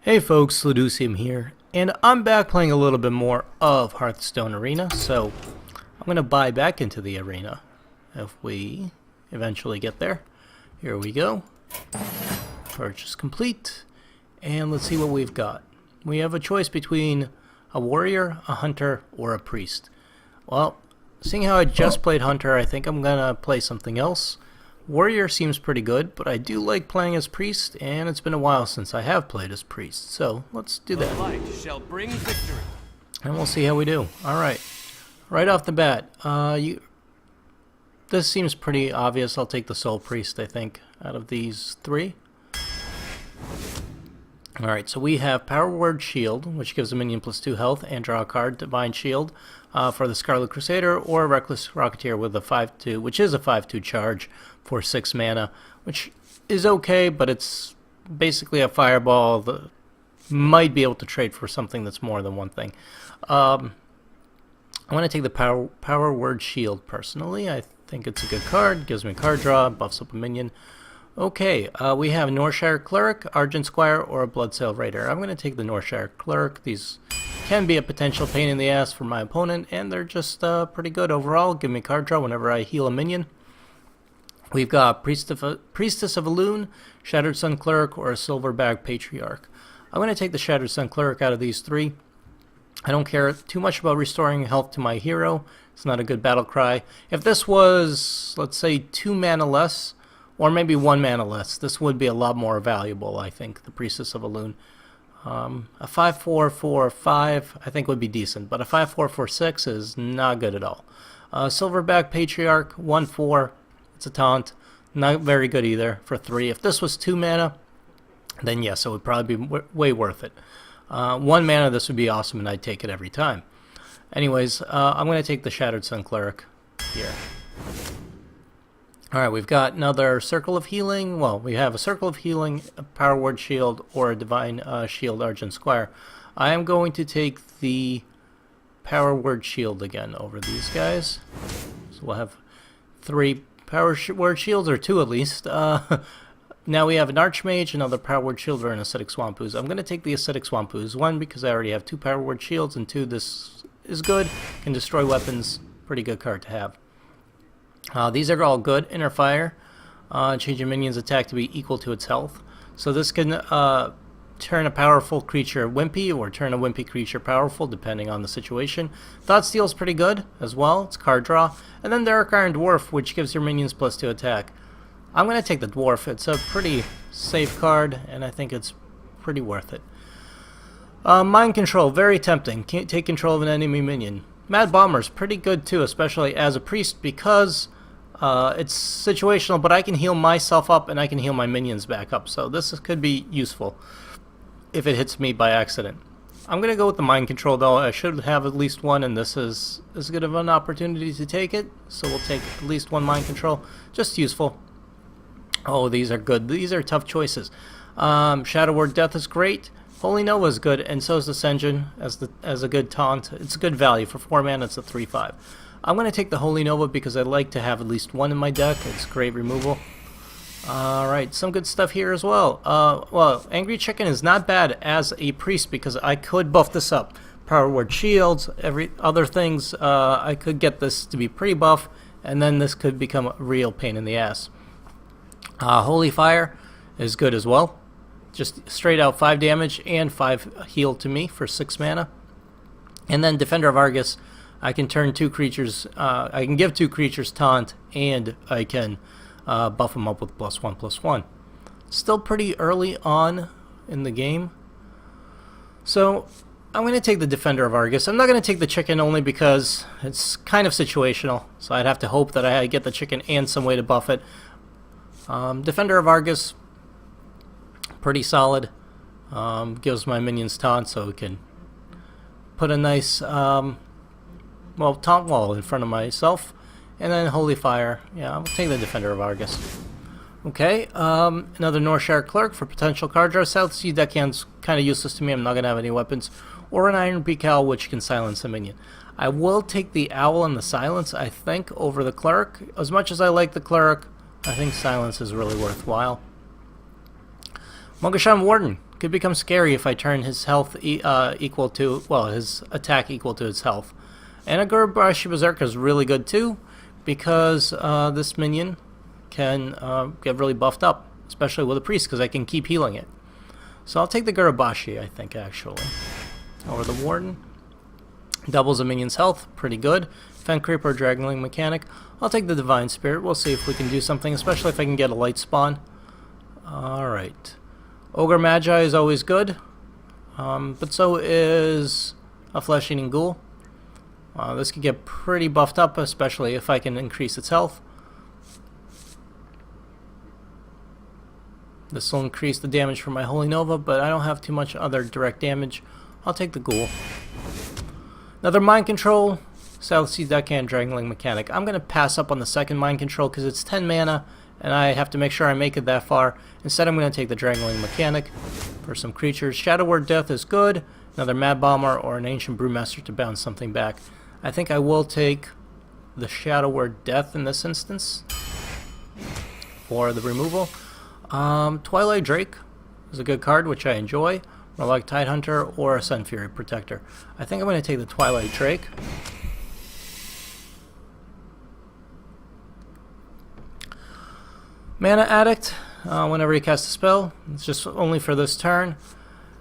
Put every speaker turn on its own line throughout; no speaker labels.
Hey folks, Luducium here, and I'm back playing a little bit more of Hearthstone Arena, so I'm going to buy back into the arena if we eventually get there. Here we go. Purchase complete, and let's see what we've got. We have a choice between a warrior, a hunter, or a priest. Well, seeing how I just played hunter, I think I'm going to play something else. Warrior seems pretty good, but I do like playing as priest, and it's been a while since I have played as priest, so let's do that.
The light shall bring victory.
And we'll see how we do. Alright, right off the bat, this seems pretty obvious. I'll take the Soul Priest, I think, out of these three. Alright, so we have Power Word Shield, which gives a minion +2 health, and draw a card, Divine Shield, for the Scarlet Crusader, or Reckless Rocketeer with a 5/2, which is a 5/2 charge for 6 mana, which is okay, but it's basically a fireball that might be able to trade for something that's more than one thing. I want to take the Power Word Shield personally. I think it's a good card, gives me card draw, buffs up a minion. Okay, we have Northshire Cleric, Argent Squire, or a Bloodsail Raider. I'm going to take the Northshire Cleric. These can be a potential pain in the ass for my opponent, and they're just pretty good overall. Give me card draw whenever I heal a minion. We've got Priestess of Elune, Shattered Sun Cleric, or a Silverback Patriarch. I'm going to take the Shattered Sun Cleric out of these three. I don't care too much about restoring health to my hero. It's not a good battle cry. If this was, let's say, 2 mana less, or maybe 1 mana less, this would be a lot more valuable, I think, the Priestess of Elune. A 5/4/4/5 I think would be decent, but a 5/4/4/6 is not good at all. Silverback Patriarch, 1/4, it's a taunt, not very good either for 3. If this was 2 mana, then yes, it would probably be way worth it. 1 mana, this would be awesome, and I'd take it every time. Anyways, I'm going to take the Shattered Sun Cleric here. Alright, we've got another Circle of Healing. Well, we have a Circle of Healing, a Power Word Shield, or a Divine Shield Argent Squire. I am going to take the Power Word Shield again over these guys. So we'll have 3 Power Word Shields, or 2 at least. Now we have an Archmage, another Power Word Shield, or an Acidic Swamp Ooze. I'm going to take the Acidic Swamp Ooze. 1, because I already have 2 Power Word Shields, and 2, this is good. Can destroy weapons. Pretty good card to have. These are all good. Inner Fire. Change your minion's attack to be equal to its health. So this can turn a powerful creature wimpy, or turn a wimpy creature powerful, depending on the situation. Thought Steal is pretty good as well. It's card draw. And then Dark Iron Dwarf, which gives your minions +2 attack. I'm going to take the Dwarf. It's a pretty safe card, and I think it's pretty worth it. Mind Control, very tempting. Can't take control of an enemy minion. Mad Bomber's pretty good too, especially as a priest, because it's situational, but I can heal myself up and I can heal my minions back up, so this could be useful if it hits me by accident. I'm going to go with the Mind Control though. I should have at least one, and this is as good of an opportunity to take it, so we'll take at least 1 Mind Control. Just useful. Oh, these are good. These are tough choices. Shadow Word Death is great. Holy Nova is good, and so is Ascension as a good taunt. It's a good value. For 4 mana, it's a 3/5. I'm going to take the Holy Nova because I like to have at least 1 in my deck. It's great removal. Alright, some good stuff here as well. Well, Angry Chicken is not bad as a priest because I could buff this up. Power Word Shields, every other things, I could get this to be pretty buff, and then this could become a real pain in the ass. Holy Fire is good as well. Just straight out 5 damage and 5 heal to me for 6 mana. And then Defender of Argus, I can turn 2 creatures, I can give 2 creatures taunt, and I can buff them up with +1/+1. Still pretty early on in the game. So I'm going to take the Defender of Argus. I'm not going to take the chicken only because it's kind of situational. So I'd have to hope that I get the chicken and some way to buff it. Defender of Argus, pretty solid. Gives my minions taunt, so it can put a nice taunt wall in front of myself. And then Holy Fire. Yeah, I'll take the Defender of Argus. Okay, another Northshire Clerk for potential card draw. South Sea Deckhand's kind of useless to me. I'm not going to have any weapons. Or an Iron Beak Owl, which can silence a minion. I will take the Owl and the Silence, I think, over the Cleric. As much as I like the Cleric, I think Silence is really worthwhile. Mogashan Warden, Could become scary if I turn his health equal to, well, his attack equal to his health. And a Gurabashi Berserker is really good too, because this minion can get really buffed up, especially with a priest, because I can keep healing it. So I'll take the Gurabashi, I think, actually. Over the Warden. Doubles a minion's health, pretty good. Fen Creeper, Dragonling Mechanic. I'll take the Divine Spirit. We'll see if we can do something, especially if I can get a light spawn. Alright. Ogre Magi is always good, but so is a Flesh-Eating Ghoul. This could get pretty buffed up, especially if I can increase its health. This will increase the damage for my Holy Nova, but I don't have too much other direct damage. I'll take the Ghoul. Another Mind Control, South Sea Deckhand, Dragonling Mechanic. I'm going to pass up on the second Mind Control because it's 10 mana, and I have to make sure I make it that far. Instead, I'm going to take the Dragonling Mechanic for some creatures. Shadow Word Death is good. Another Mad Bomber or an Ancient Brewmaster to bounce something back. I think I will take the Shadow Word Death in this instance for the removal. Twilight Drake is a good card, which I enjoy. Murloc Tidehunter or a Sun Fury Protector. I think I'm going to take the Twilight Drake. Mana Addict, whenever you cast a spell, it's just only for this turn.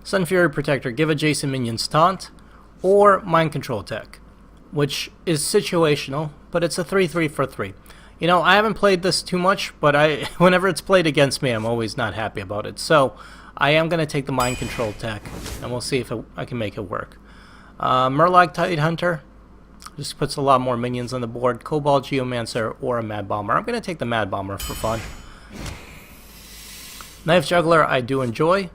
Sun Fury Protector, give adjacent minions taunt, or Mind Control Tech, which is situational, but it's a 3/3 for 3. You know, I haven't played this too much, but whenever it's played against me, I'm always not happy about it. So, I am going to take the Mind Control Tech, and we'll see if I can make it work. Murloc Tidehunter just puts a lot more minions on the board. Cobalt Geomancer or a Mad Bomber. I'm going to take the Mad Bomber for fun. Knife Juggler I do enjoy.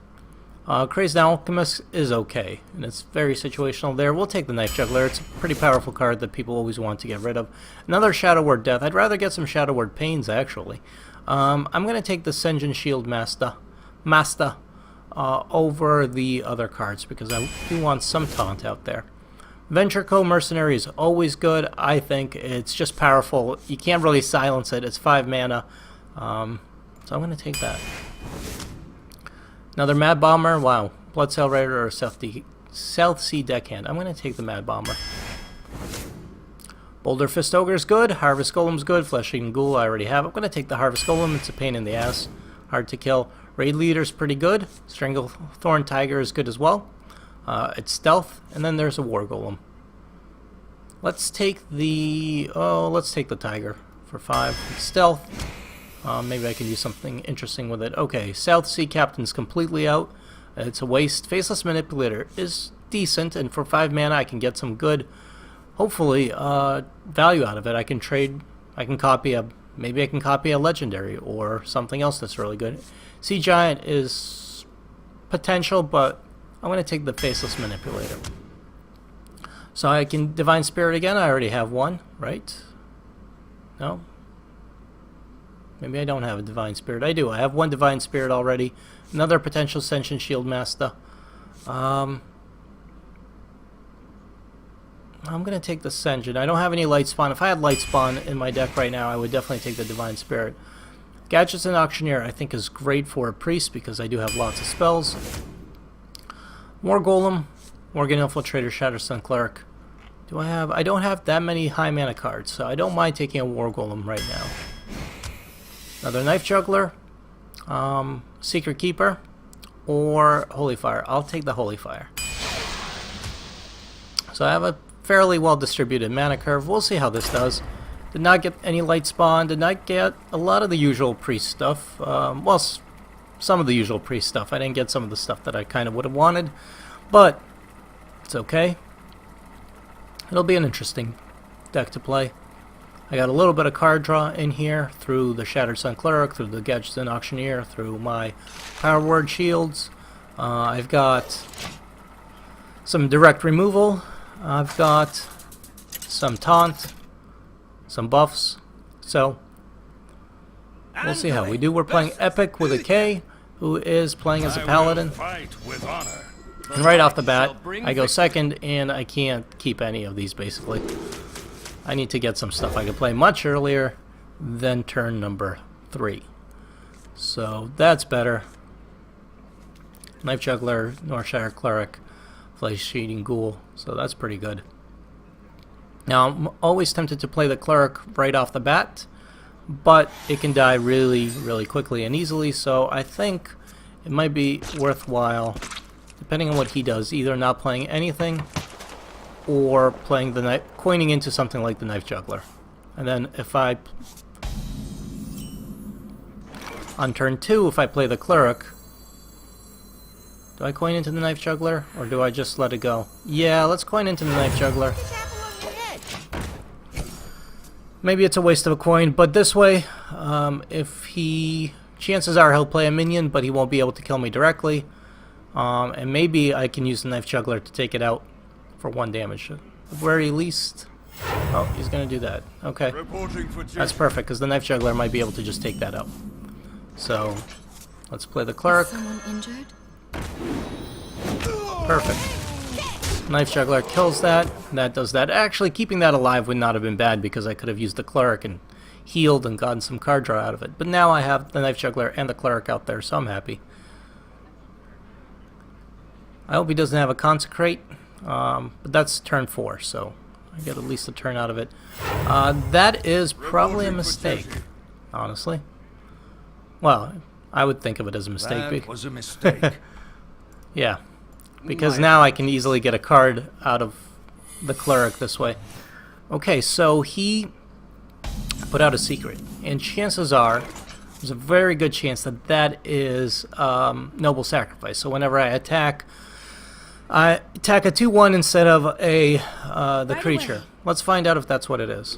Crazed Alchemist is okay, and it's very situational there. We'll take the Knife Juggler. It's a pretty powerful card that people always want to get rid of. Another Shadow Word Death. I'd rather get some Shadow Word Pains, actually. I'm going to take the Senjin Shield Master over the other cards, because I do want some taunt out there. Venture Co. Mercenary is always good. I think it's just powerful. You can't really silence it. It's 5 mana. So I'm going to take that. Another Mad Bomber. Wow. Bloodsail Rider or South Sea Deckhand. I'm going to take the Mad Bomber. Boulder Fist Ogre is good. Harvest Golem's good. Flesh-Eating Ghoul I already have. I'm going to take the Harvest Golem. It's a pain in the ass. Hard to kill. Raid Leader's pretty good. Stranglethorn Tiger is good as well. It's stealth. And then there's a War Golem. Let's take the Tiger for 5. It's stealth. Maybe I can do something interesting with it. Okay, South Sea Captain's completely out. It's a waste. Faceless Manipulator is decent, and for 5 mana I can get some good, hopefully, value out of it. I can trade, maybe I can copy a Legendary or something else that's really good. Sea Giant is potential, but I'm going to take the Faceless Manipulator. So I can Divine Spirit again. I already have one, right? No? Maybe I don't have a Divine Spirit. I do. I have one Divine Spirit already. Another potential Sentient Shield Master. I'm going to take the Senjin. I don't have any Light Spawn. If I had Light Spawn in my deck right now, I would definitely take the Divine Spirit. Gadgets and Auctioneer I think is great for a Priest because I do have lots of spells. War Golem, Morgan Infiltrator, Shatterstone Cleric. I don't have that many high mana cards, so I don't mind taking a War Golem right now. Another Knife Juggler, Secret Keeper, or Holy Fire. I'll take the Holy Fire. So I have a fairly well distributed mana curve. We'll see how this does. Did not get any Light Spawn, did not get a lot of the usual Priest stuff. Well, some of the usual Priest stuff. I didn't get some of the stuff that I kind of would have wanted, but it's okay. It'll be an interesting deck to play. I got a little bit of card draw in here through the Shattered Sun Cleric, through the Gadgets and Auctioneer, through my Power Word Shields. I've got some direct removal. I've got some taunt, some buffs. So we'll see how we do. We're playing Epic with a K, who is playing as a paladin. And right off the bat, I go second, and I can't keep any of these basically. I need to get some stuff I can play much earlier than turn number 3. So that's better. Knife Juggler, Northshire Cleric, Flesh-Eating Ghoul, so that's pretty good. Now, I'm always tempted to play the Cleric right off the bat, but it can die really, really quickly and easily, so I think it might be worthwhile, depending on what he does, either not playing anything or playing the knife, coining into something like the Knife Juggler. And then if I, on turn 2, if I play the Cleric, do I coin into the Knife Juggler, or do I just let it go? Yeah, let's coin into the Knife Juggler. Maybe it's a waste of a coin, but this way, if he... chances are he'll play a minion, but he won't be able to kill me directly. And maybe I can use the Knife Juggler to take it out for 1 damage. At the very least... Oh, he's going to do that. Okay. That's perfect, because the Knife Juggler might be able to just take that out. So, let's play the Cleric.
Is someone injured?
Perfect. Knife Juggler kills that. That does that. Actually, keeping that alive would not have been bad because I could have used the Cleric and healed and gotten some card draw out of it. But now I have the Knife Juggler and the Cleric out there, so I'm happy. I hope he doesn't have a Consecrate, but that's turn 4, so I get at least a turn out of it. That is probably a mistake, honestly. Well, I would think of it as a mistake.
That was a mistake.
Yeah, because now I can easily get a card out of the Cleric this way. Okay, so he put out a secret, and chances are, there's a very good chance that that is Noble Sacrifice. So whenever I attack a 2/1 instead of a the creature. Let's find out if that's what it is.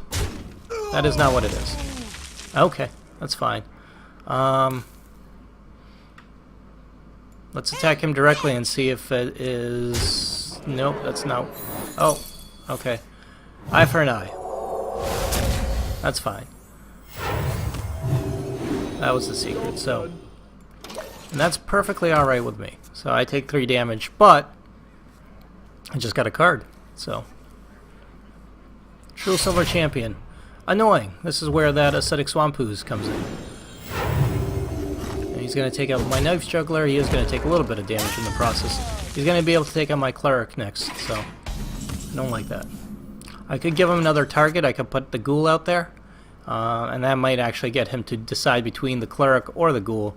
That is not what it is. Okay, that's fine. Let's attack him directly and see if it is... Nope, that's not... Oh, okay. Eye for an eye. That's fine. That was the secret, so... And that's perfectly alright with me. So I take 3 damage, but... I just got a card, so... True Silver Champion. Annoying. This is where that Ascetic Swampoos comes in. He's going to take out my Knife Juggler. He is going to take a little bit of damage in the process. He's going to be able to take out my Cleric next, so I don't like that. I could give him another target. I could put the Ghoul out there, and that might actually get him to decide between the Cleric or the Ghoul.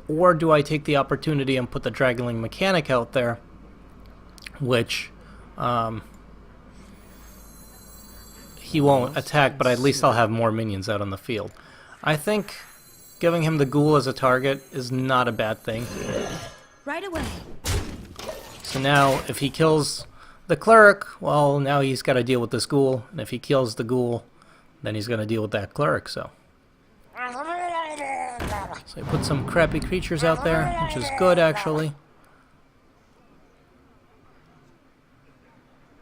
Or do I take the opportunity and put the Dragonling Mechanic out there, which he won't attack, but at least I'll have more minions out on the field. I think giving him the Ghoul as a target is not a bad thing.
Right away.
So now, if he kills the Cleric, well, now he's got to deal with this Ghoul. And if he kills the Ghoul, then he's going to deal with that Cleric, so. So he put some crappy creatures out there, which is good, actually.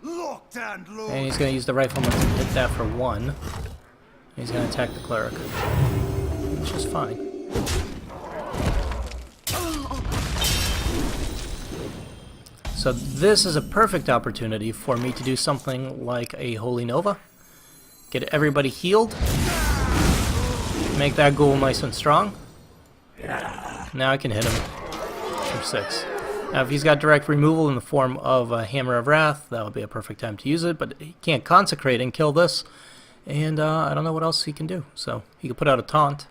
And he's going to use the Rifleman to hit that for 1. He's going to attack the Cleric, which is fine. So this is a perfect opportunity for me to do something like a Holy Nova. Get everybody healed. Make that Ghoul nice and strong. Now I can hit him for 6. Now if he's got direct removal in the form of a Hammer of Wrath, that would be a perfect time to use it, but he can't Consecrate and kill this. And I don't know what else he can do. So he could put out a Taunt.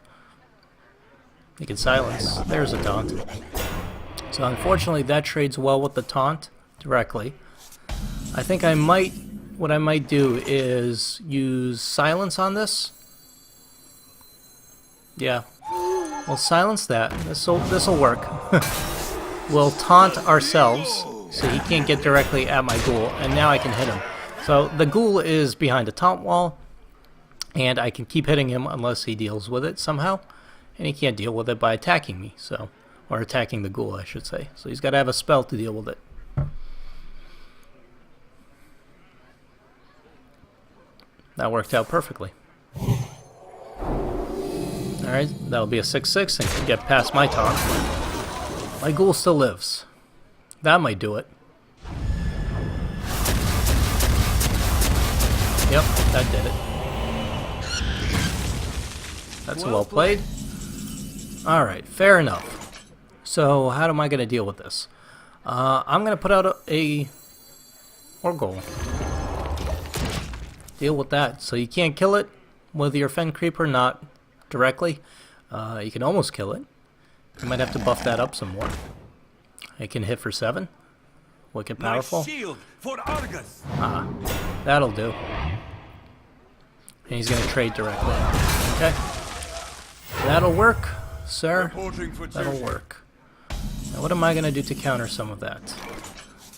He can silence. There's a Taunt. So unfortunately that trades well with the Taunt directly. I think I might... What I might do is use Silence on this. Yeah. We'll silence that. This'll work. We'll taunt ourselves so he can't get directly at my Ghoul. And now I can hit him. So the Ghoul is behind a taunt wall. And I can keep hitting him unless he deals with it somehow. And he can't deal with it by attacking me, so... Or attacking the Ghoul, I should say. So he's got to have a spell to deal with it. That worked out perfectly. Alright, that'll be a 6/6 and can get past my taunt. My Ghoul still lives. That might do it. Yep, that did it. That's well played. Alright, fair enough. So how am I going to deal with this? I'm going to put out a Orgol. Deal with that. So you can't kill it with your Fen Creeper, not directly. You can almost kill it. You might have to buff that up some more. It can hit for 7. Wicked powerful.
My shield for Argus.
That'll do. And he's going to trade directly. Okay. That'll work, sir. That'll work. Now what am I going to do to counter some of that?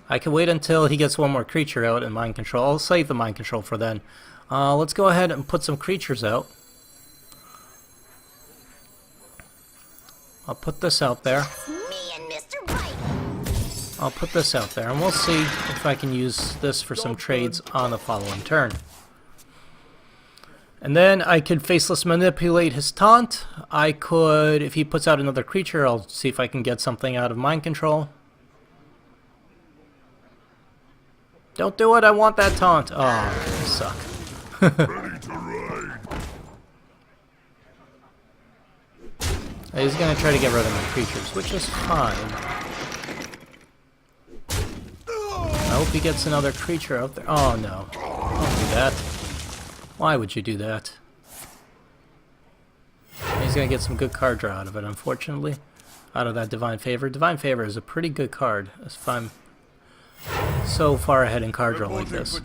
I can wait until he gets one more creature out in mind control. I'll save the mind control for then. Let's go ahead and put some creatures out. I'll put this out there. I'll put this out there, and we'll see if I can use this for some trades on the following turn. And then I could Faceless Manipulate his taunt. I could, if he puts out another creature, I'll see if I can get something out of mind control. Don't do it, I want that taunt. Oh, you suck. He's going to try to get rid of my creatures, which is fine. I hope he gets another creature out there. Oh no, don't do that. Why would you do that? He's going to get some good card draw out of it, unfortunately. Out of that Divine Favor. Divine Favor is a pretty good card, if I'm so far ahead in card draw like this.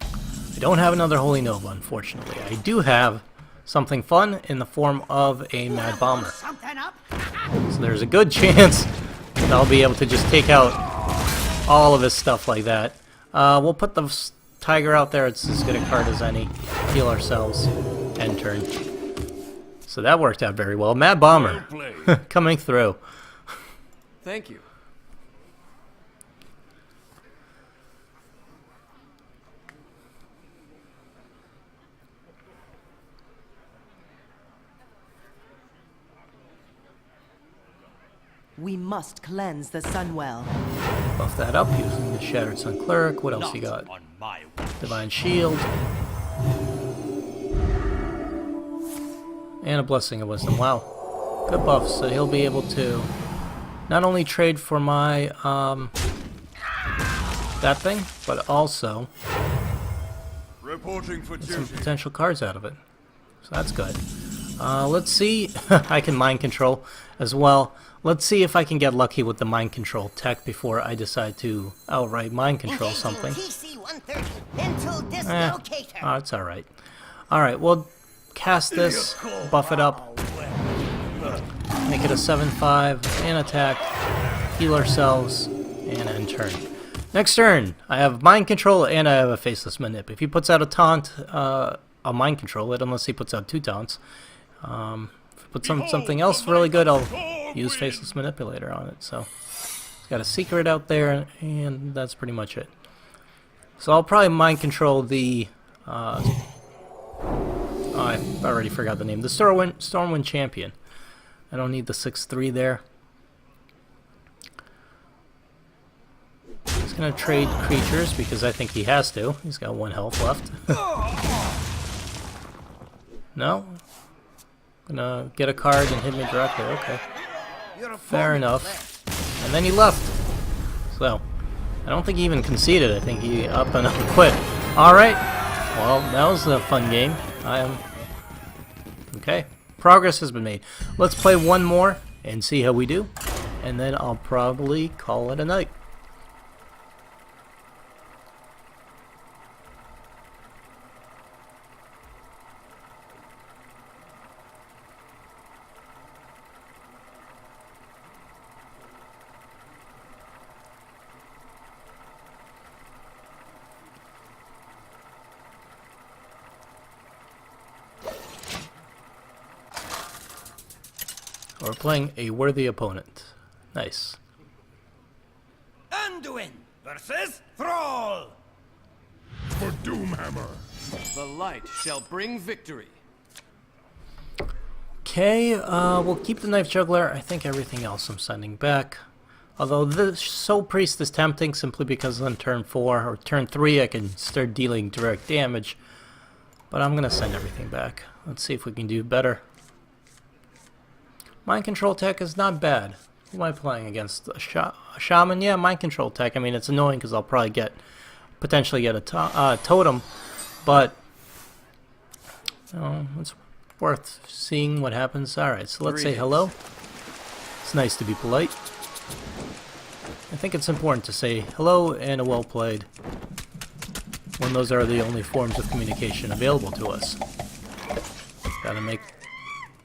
I don't have another Holy Nova, unfortunately. I do have something fun in the form of a Mad Bomber. So there's a good chance that I'll be able to just take out all of his stuff like that. We'll put the Tiger out there. It's as good a card as any. Heal ourselves. End turn. So that worked out very well. Mad Bomber coming through.
Thank you.
We must cleanse the Sunwell.
Buff that up using the Shattered Sun Cleric. What else you got?
On my watch.
Divine Shield. And a Blessing of Wisdom. Wow. Good buff. So he'll be able to not only trade for my that thing, but also get some potential cards out of it. So that's good. Let's see. I can mind control as well. Let's see if I can get lucky with the mind control tech before I decide to outright mind control something. Oh, it's alright. Alright, we'll cast this, buff it up, make it a 7/5, and attack, heal ourselves, and end turn. Next turn, I have mind control and I have a Faceless Manip. If he puts out a taunt, I'll mind control it unless he puts out 2 taunts. If he puts something else really good, I'll use Faceless Manipulator on it. So he's got a secret out there, and that's pretty much it. So I'll probably mind control the I already forgot the name. The Stormwind Champion. I don't need the 6/3 there. He's gonna trade creatures because I think he has to. He's got 1 health left. No? Gonna get a card and hit me directly. Okay. Fair enough. And then he left. So, I don't think he even conceded. I think he up and quit. Alright. Well, that was a fun game. Okay. Progress has been made. Let's play one more and see how we do. And then I'll probably call it a night. We're playing a worthy opponent. Nice.
Anduin versus Thrall.
For Doomhammer.
The light shall bring victory.
Okay, we'll keep the Knife Juggler. I think everything else I'm sending back. Although the Soul Priest is tempting simply because on turn 4 or turn 3 I can start dealing direct damage. But I'm going to send everything back. Let's see if we can do better. Mind control tech is not bad. Who am I playing against? A shaman? Yeah, mind control tech. I mean, it's annoying because I'll probably potentially get a totem, but it's worth seeing what happens. Alright, so let's say hello. It's nice to be polite. I think it's important to say hello and a well played when those are the only forms of communication available to us. Gotta make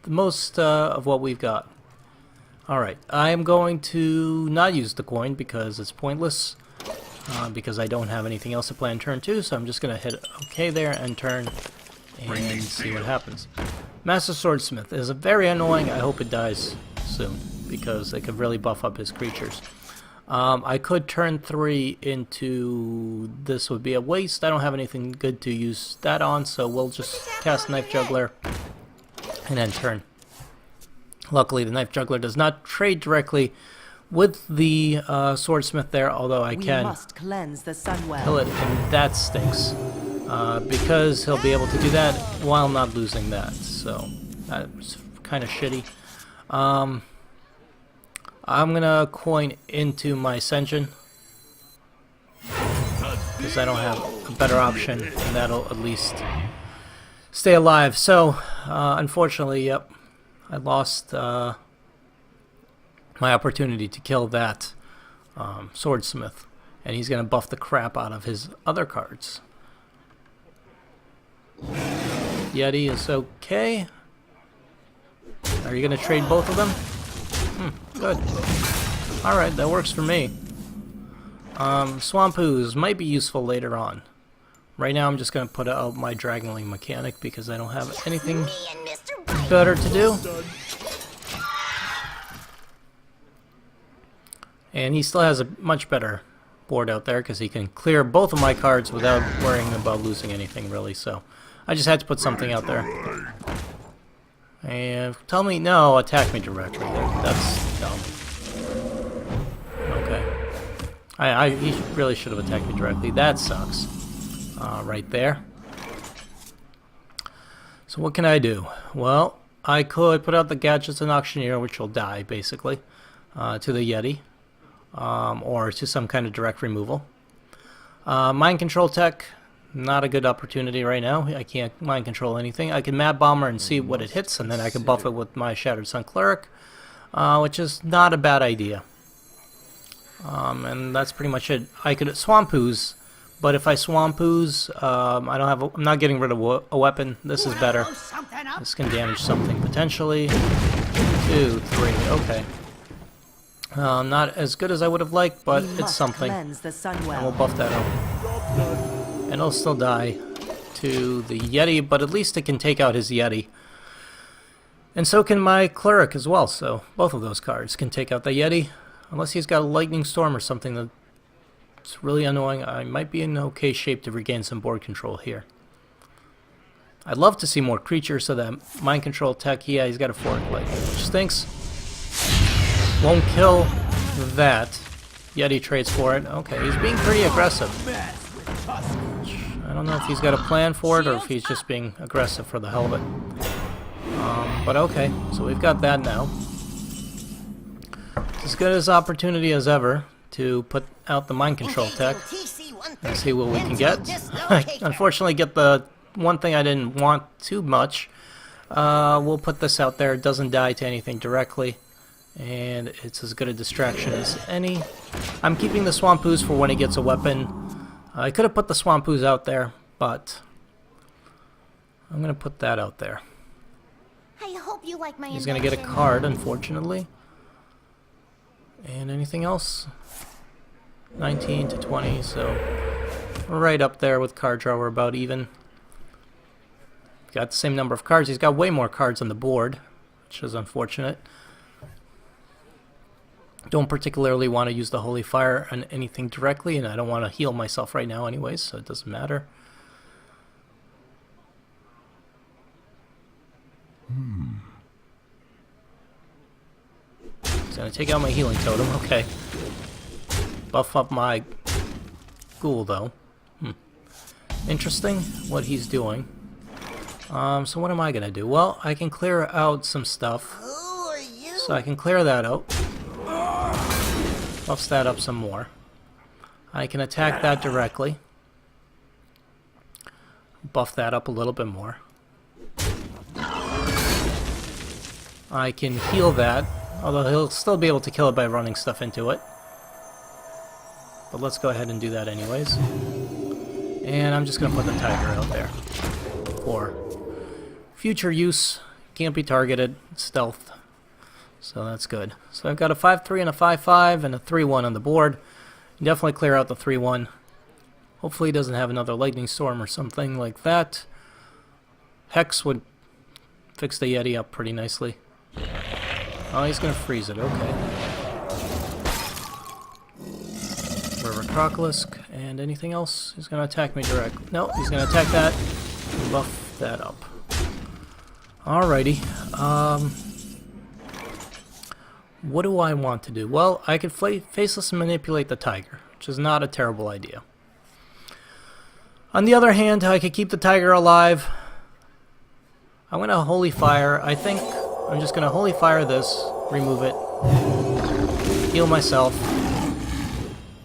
the most of what we've got. Alright, I am going to not use the coin because it's pointless. Because I don't have anything else to play on turn 2, so I'm just going to hit OK there and turn and see what happens. Master Swordsmith is very annoying. I hope it dies soon because it could really buff up his creatures. I could turn 3 into... this would be a waste. I don't have anything good to use that on, so we'll just cast Knife Juggler and then turn. Luckily, the Knife Juggler does not trade directly with the Swordsmith there, although I can
must cleanse the Sunwell.
kill it, and that stinks. Because he'll be able to do that while not losing that, so that's kind of shitty. I'm gonna coin into my Senjin because I don't have a better option, and that'll at least stay alive. So, unfortunately, yep, I lost my opportunity to kill that Swordsmith, and he's gonna buff the crap out of his other cards. Yeti is okay. Are you gonna trade both of them? Good. Alright, that works for me. Swamp Ooze might be useful later on. Right now I'm just gonna put out my Dragonling mechanic because I don't have anything better to do. And he still has a much better board out there because he can clear both of my cards without worrying about losing anything really, so I just had to put something out there. And tell me, no, attack me directly. That's dumb. Okay. He really should have attacked me directly. That sucks. Right there. So what can I do? Well, I could put out the Gadgets and Auctioneer, which will die, basically, to the Yeti. Or to some kind of direct removal. Mind Control Tech, not a good opportunity right now. I can't mind control anything. I can Mad Bomber and see what it hits, and then I can buff it with my Shattered Sun Cleric, which is not a bad idea. And that's pretty much it. I could Swamp Ooze, but if I Swamp Ooze, I'm not getting rid of a weapon. This is better. This can damage something potentially. 2, 3, okay. Not as good as I would have liked, but it's something. And we'll buff that up. And it'll still die to the Yeti, but at least it can take out his Yeti. And so can my Cleric as well, so both of those cards can take out the Yeti. Unless he's got a Lightning Storm or something that's really annoying, I might be in okay shape to regain some board control here. I'd love to see more creatures so that Mind Control Tech, yeah, he's got a Fork Leg, which stinks. Won't kill that. Yeti trades for it. Okay, he's being pretty aggressive. I don't know if he's got a plan for it or if he's just being aggressive for the hell of it. But okay, so we've got that now. It's as good as opportunity as ever to put out the Mind Control Tech and see what we can get. I unfortunately get the one thing I didn't want too much. We'll put this out there. It doesn't die to anything directly. And it's as good a distraction as any. I'm keeping the Swamp Ooze for when he gets a weapon. I could have put the Swamp Ooze out there, but I'm going to put that out there.
I hope you like my
He's going to get a card, unfortunately. And anything else? 19 to 20, so we're right up there with card draw. We're about even. Got the same number of cards. He's got way more cards on the board, which is unfortunate. Don't particularly want to use the Holy Fire on anything directly, and I don't want to heal myself right now anyways, so it doesn't matter. He's going to take out my healing totem, okay. Buff up my ghoul, though. Interesting what he's doing. So what am I going to do? Well, I can clear out some stuff. So I can clear that out. Buffs that up some more. I can attack that directly. Buff that up a little bit more. I can heal that, although he'll still be able to kill it by running stuff into it. But let's go ahead and do that anyways. And I'm just going to put the tiger out there for future use. Can't be targeted. Stealth. So that's good. So I've got a 5-3 and a 5-5 and a 3-1 on the board. Definitely clear out the 3-1. Hopefully he doesn't have another lightning storm or something like that. Hex would fix the Yeti up pretty nicely. Oh, he's going to freeze it. Okay. River Crocolisk. And anything else? He's going to attack me direct. No, he's going to attack that. Buff that up. Alrighty. What do I want to do? Well, I could faceless manipulate the tiger, which is not a terrible idea. On the other hand, I could keep the tiger alive. I'm going to Holy Fire. I think I'm just going to Holy Fire this, remove it, heal myself.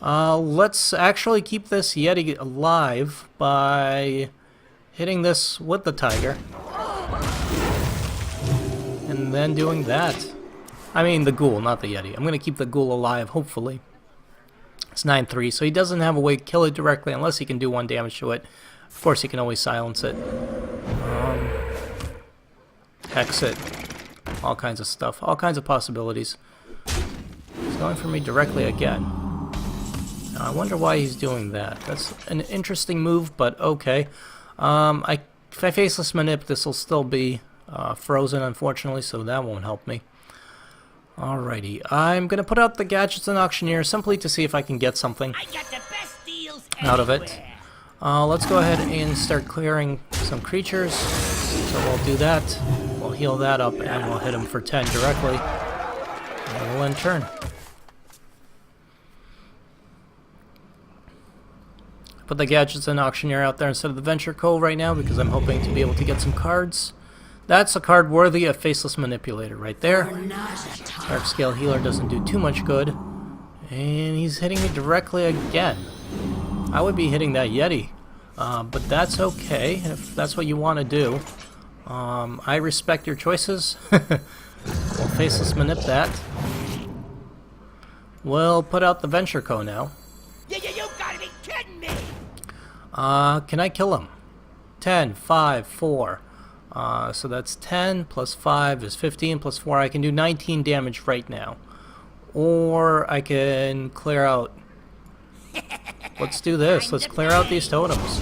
Let's actually keep this Yeti alive by hitting this with the tiger. And then doing that. I mean the ghoul, not the Yeti. I'm going to keep the ghoul alive, hopefully. It's 9-3, so he doesn't have a way to kill it directly unless he can do 1 damage to it. Of course, he can always silence it. Hex it. All kinds of stuff. All kinds of possibilities. He's going for me directly again. Now, I wonder why he's doing that. That's an interesting move, but okay. If I faceless manip, this will still be frozen, unfortunately, so that won't help me. Alrighty, I'm going to put out the Gadgets and Auctioneer simply to see if I can get something out of it. Let's go ahead and start clearing some creatures. So we'll do that. We'll heal that up and we'll hit him for 10 directly. And we'll end turn. Put the Gadgets and Auctioneer out there instead of the Venture Co right now because I'm hoping to be able to get some cards. That's a card worthy of Faceless Manipulator right there. Dark Scale Healer doesn't do too much good. And he's hitting me directly again. I would be hitting that Yeti. But that's okay if that's what you want to do. I respect your choices. We'll Faceless Manip that. We'll put out the Venture Co now.
You gotta be kidding me!
Can I kill him? 10, 5, 4. So that's 10 plus 5 is 15 plus 4. I can do 19 damage right now. Or I can clear out. Let's do this. Let's clear out these totems.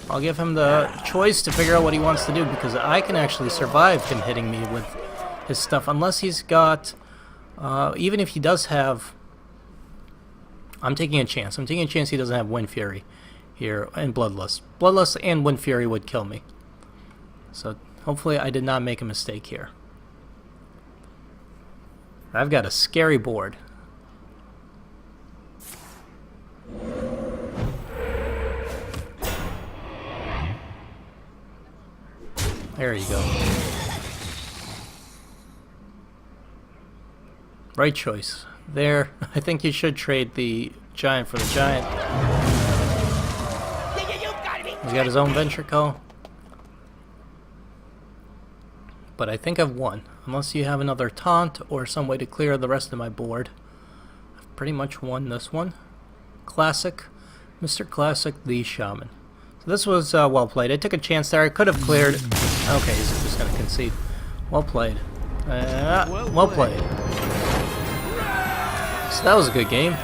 I'll give him the choice to figure out what he wants to do because I can actually survive him hitting me with his stuff. Unless he's got... even if he does have... I'm taking a chance. I'm taking a chance he doesn't have Wind Fury here and Bloodlust. Bloodlust and Wind Fury would kill me. So hopefully I did not make a mistake here. I've got a scary board. There you go. Right choice. There. I think you should trade the giant for the giant. He's got his own Venture Co. But I think I've won. Unless you have another taunt or some way to clear the rest of my board. I've pretty much won this one. Classic. Mr. Classic, the Shaman. So this was well played. I took a chance there. I could have cleared. Okay, he's just going to concede. Well played. Well played. So that was a good game.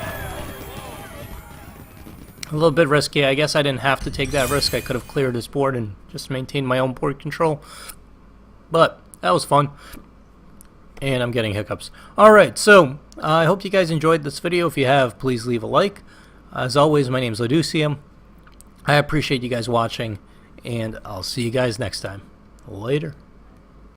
A little bit risky. I guess I didn't have to take that risk. I could have cleared this board and just maintained my own board control. But that was fun. And I'm getting hiccups. Alright, so I hope you guys enjoyed this video. If you have, please leave a like. As always, my name is Odusium. I appreciate you guys watching. And I'll see you guys next time. Later.